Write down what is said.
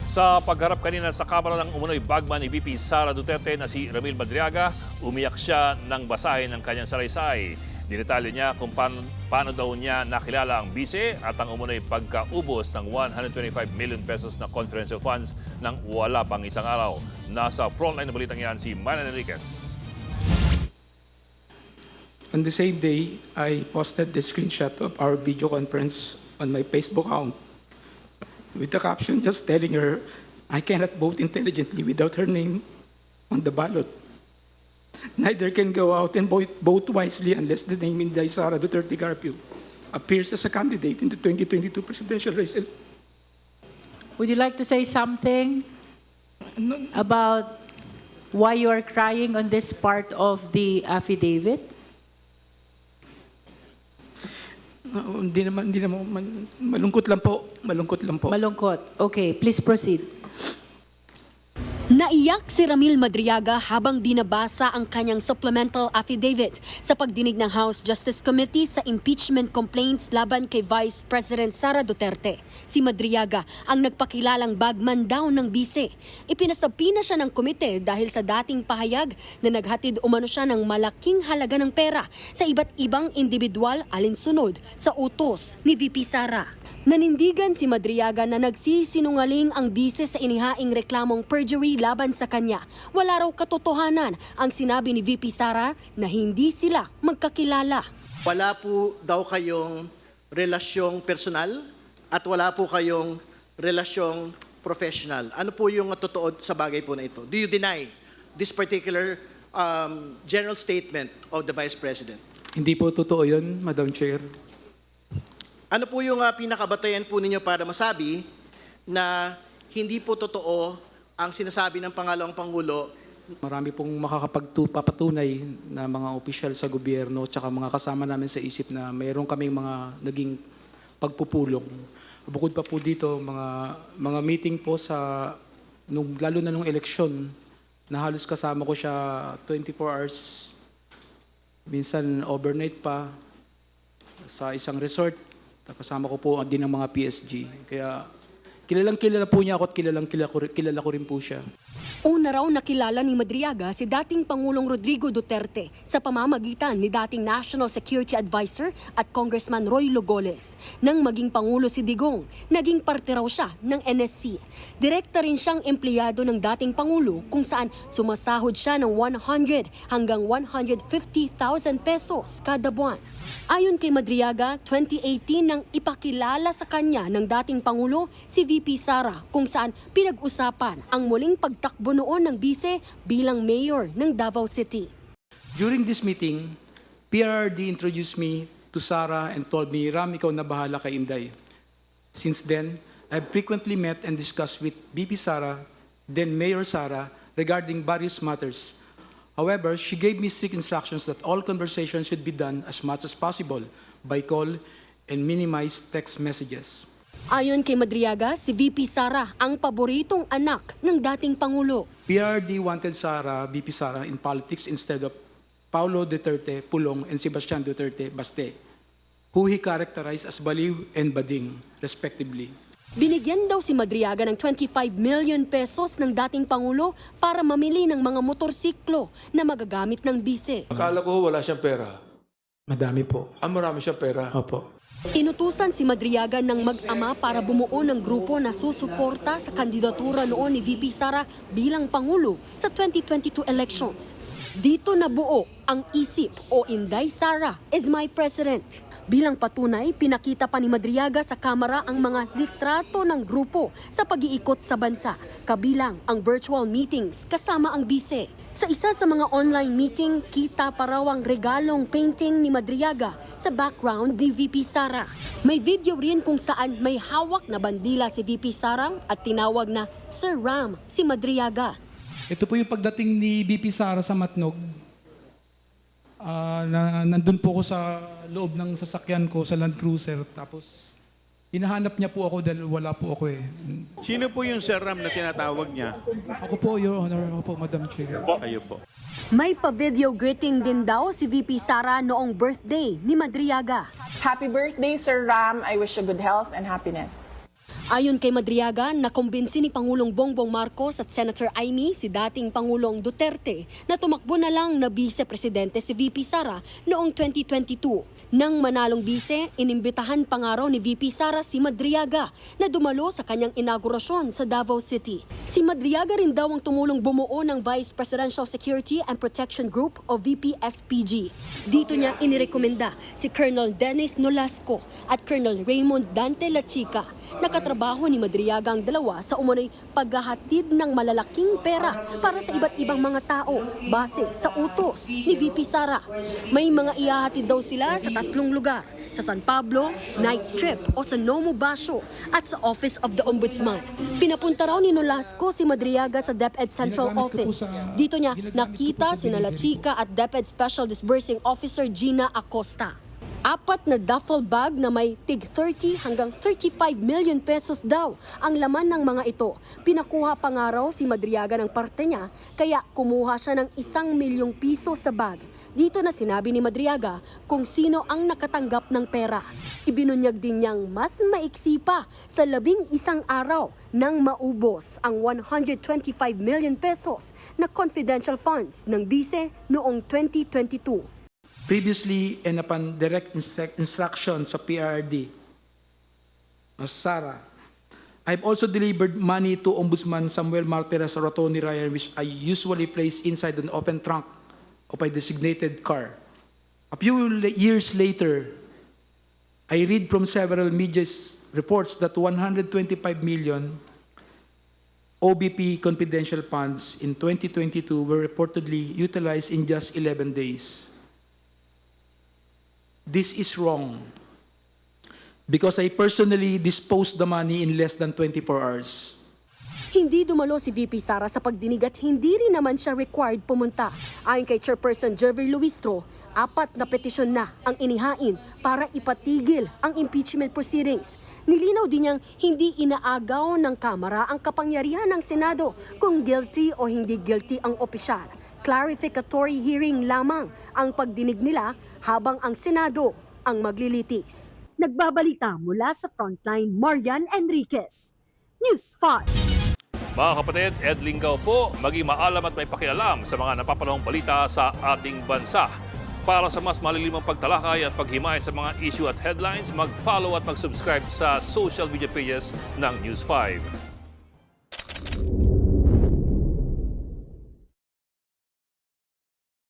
Sa pagharap kanina sa kamera ng umunoy bagman ni VP Sara Duterte na si Ramil Madriaga, umiyak siya nang basahin ng kanyang salaysay. Dinetalye niya kung paano daw niya nakilala ang bise at ang umunoy pagkaubos ng 125 million pesos na confidential funds nang wala pang isang araw. Nasa frontline na balitang yan si Manan Enriquez. On the same day, I posted the screenshot of our video conference on my Facebook account with the caption just telling her I cannot vote intelligently without her name on the ballot. Neither can go out and vote wisely unless the name Inday Sara Duterte Carpio appears as a candidate in the 2022 presidential race. Would you like to say something about why you are crying on this part of the affidavit? Hindi naman, malungkot lang po. Malungkot. Okay, please proceed. Naiyak si Ramil Madriaga habang binabasa ang kanyang supplemental affidavit sa pagdinig ng House Justice Committee sa impeachment complaints laban kay Vice President Sara Duterte. Si Madriaga ang nagpakilalang bagman daw ng bise. Ipinasapi na siya ng komite dahil sa dating pahayag na naghatid umano siya ng malaking halaga ng pera sa iba't ibang individual alinsunod sa utos ni VP Sara. Nanindigan si Madriaga na nagsisinungaling ang bise sa inihaing reklamong perjury laban sa kanya. Wala raw katotohanan ang sinabi ni VP Sara na hindi sila magkakilala. Wala po daw kayong relasyong personal at wala po kayong relasyong professional. Ano po yung totoo sa bagay po na ito? Do you deny this particular general statement of the Vice President? Hindi po totoo yun, Madam Chair. Ano po yung pinakabatayan po ninyo para masabi na hindi po totoo ang sinasabi ng pangalawang Pangulo? Marami pong makakapagpapatunay na mga opisyal sa gobyerno tsaka mga kasama namin sa isip na mayroon kaming mga naging pagpupulong. Bukod pa po dito, mga meeting po sa, lalo na nung eleksyon, na halos kasama ko siya 24 hours, minsan overnight pa, sa isang resort. Kasama ko po din ang mga PSG. Kaya kilala po niya ako at kilala ko rin po siya. Una raw nakilala ni Madriaga si dating Pangulong Rodrigo Duterte sa pamamagitan ni dating National Security Advisor at Congressman Roy Logoles. Nang maging Pangulo si Digong, naging parte raw siya ng NSC. Direkta rin siyang empleyado ng dating Pangulo kung saan sumasahod siya ng 100 hanggang 150,000 pesos kada buwan. Ayon kay Madriaga, 2018 nang ipakilala sa kanya ng dating Pangulo si VP Sara kung saan pinag-usapan ang muling pagtakbo noon ng bise bilang mayor ng Davao City. During this meeting, PRRD introduced me to Sara and told me, Ram, ikaw na bahala kay Inday. Since then, I've frequently met and discussed with VP Sara, then Mayor Sara, regarding various matters. However, she gave me strict instructions that all conversations should be done as much as possible by call and minimize text messages. Ayon kay Madriaga, si VP Sara ang paboritong anak ng dating Pangulo. PRD wanted VP Sara in politics instead of Paulo Duterte Pulong and Sebastian Duterte Baste, who he characterized as baliw and bading, respectively. Binigyan daw si Madriaga ng 25 million pesos ng dating Pangulo para mamili ng mga motorsiklo na magagamit ng bise. Akala ko wala siyang pera. Madami po. Marami siyang pera. Opo. Inutusan si Madriaga ng mag-ama para bumuo ng grupo na susuporta sa kandidatura noon ni VP Sara bilang Pangulo sa 2022 elections. Dito nabuo ang isip o Inday Sara is my president. Bilang patunay, pinakita pa ni Madriaga sa kamera ang mga litrato ng grupo sa pag-iikot sa bansa, kabilang ang virtual meetings kasama ang bise. Sa isa sa mga online meeting, kita pa raw ang regalong painting ni Madriaga sa background ni VP Sara. May video rin kung saan may hawak na bandila si VP Sara at tinawag na Sir Ram si Madriaga. Ito po yung pagdating ni VP Sara sa Matnog. Nandun po ako sa loob ng sasakyan ko sa Land Cruiser. Tapos hinahanap niya po ako dahil wala po ako eh. Sino po yung Sir Ram na tinatawag niya? Ako po, Your Honor. Ako po, Madam Chair. Kayo po. May pa-video greeting din daw si VP Sara noong birthday ni Madriaga. Happy birthday, Sir Ram. I wish you good health and happiness. Ayon kay Madriaga, nakumbinsi ni Pangulong Bongbong Marcos at Senator Amy si dating Pangulong Duterte na tumakbo na lang na vice-presidente si VP Sara noong 2022. Nang manalong bise, inimbitahan pa nga raw ni VP Sara si Madriaga na dumalo sa kanyang inaugurasyon sa Davao City. Si Madriaga rin daw ang tumulong bumuo ng Vice Presidential Security and Protection Group o VPSPG. Dito niya inirekomenda si Colonel Dennis Nolasco at Colonel Raymond Dante Lachica. Nakatrabaho ni Madriaga ang dalawa sa umunoy paghahatid ng malalaking pera para sa iba't ibang mga tao base sa utos ni VP Sara. May mga ihahatid daw sila sa 3 lugar, sa San Pablo, Night Trip o sa Nomo Basho at sa Office of the Ombudsman. Pinapunta raw ni Nolasco si Madriaga sa DepEd Central Office. Dito niya nakita si Lachica at DepEd Special Disbursing Officer Gina Acosta. 4 na duffel bag na may tig 30 hanggang 35 million pesos daw ang laman ng mga ito. Pinakuha pa nga raw si Madriaga ng parte niya, kaya kumuha siya ng 1 milyong piso sa bag. Dito na sinabi ni Madriaga kung sino ang nakatanggap ng pera. Ibinunyag din niyang mas maiksi pa sa 11 araw nang maubos ang 125 million pesos na confidential funds ng bise noong 2022. Previously and upon direct instruction sa PRD, Sara, I've also delivered money to Ombudsman Samuel Martires or Tony Ryan, which I usually place inside an open trunk of a designated car. A few years later, I read from several media reports that 125 million OBP confidential funds in 2022 were reportedly utilized in just 11 days. This is wrong because I personally disposed the money in less than 24 hours. Hindi dumalo si VP Sara sa pagdinig at hindi rin naman siya required pumunta. Ayon kay Chairperson Jervy Luistro, 4 na petisyon na ang inihain para ipatigil ang impeachment proceedings. Nilinaw din niyang hindi inaagaw ng Kamara ang kapangyarihan ng Senado kung guilty o hindi guilty ang opisyal. Clarificatory hearing lamang ang pagdinig nila habang ang Senado ang maglilitis. Nagbabalita mula sa Frontline, Marian Enriquez. News 5. Mga kapatid, Ed Lingaw po, maging maalam at may pakialam sa mga napapanahong balita sa ating bansa. Para sa mas malilimang pagtalakay at paghimay sa mga issue at headlines, mag-follow at mag-subscribe sa social media pages ng News 5.